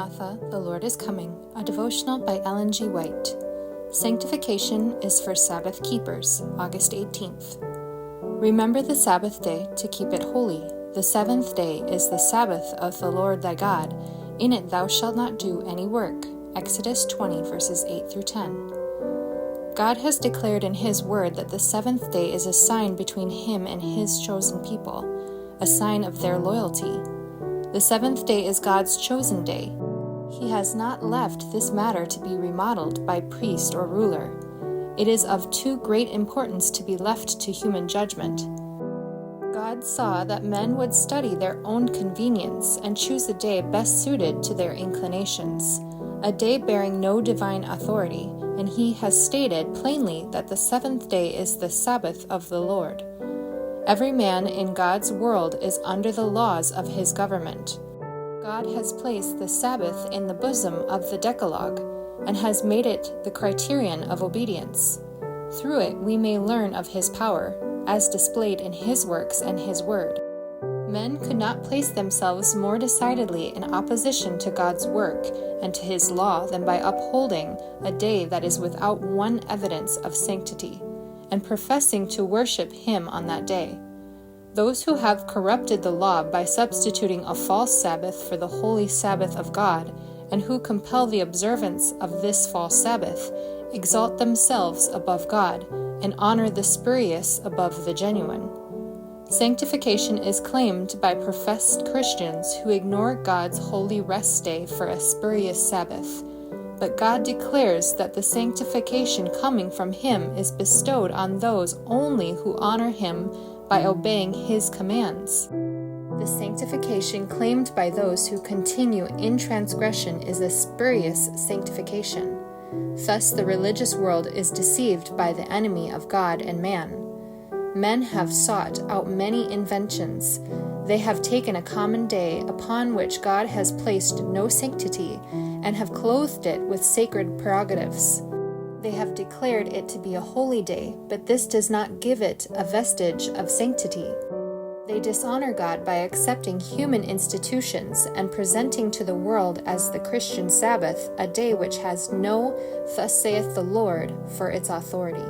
Maranatha, the Lord is coming, a devotional by Ellen G. White. Sanctification is for Sabbath keepers, August 18th. Remember the Sabbath day to keep it holy. The seventh day is the Sabbath of the Lord thy God. In it thou shalt not do any work. Exodus 20, verses 8 through 10. God has declared in His word that the seventh day is a sign between Him and His chosen people, a sign of their loyalty. The seventh day is God's chosen day. He has not left this matter to be remodeled by priest or ruler. It is of too great importance to be left to human judgment. God saw that men would study their own convenience and choose a day best suited to their inclinations, a day bearing no divine authority, and He has stated plainly that the seventh day is the Sabbath of the Lord. Every man in God's world is under the laws of His government. God has placed the Sabbath in the bosom of the Decalogue and has made it the criterion of obedience. Through it we may learn of His power, as displayed in His works and His word. Men could not place themselves more decidedly in opposition to God's work and to His law than by upholding a day that is without one evidence of sanctity, and professing to worship Him on that day. Those who have corrupted the law by substituting a false Sabbath for the holy Sabbath of God, and who compel the observance of this false Sabbath, exalt themselves above God, and honor the spurious above the genuine. Sanctification is claimed by professed Christians who ignore God's holy rest day for a spurious Sabbath. But God declares that the sanctification coming from Him is bestowed on those only who honor Him by obeying His commands. The sanctification claimed by those who continue in transgression is a spurious sanctification. Thus the religious world is deceived by the enemy of God and man. Men have sought out many inventions. They have taken a common day upon which God has placed no sanctity and have clothed it with sacred prerogatives. They have declared it to be a holy day, but this does not give it a vestige of sanctity. They dishonor God by accepting human institutions and presenting to the world as the Christian Sabbath a day which has no "Thus saith the Lord" for its authority.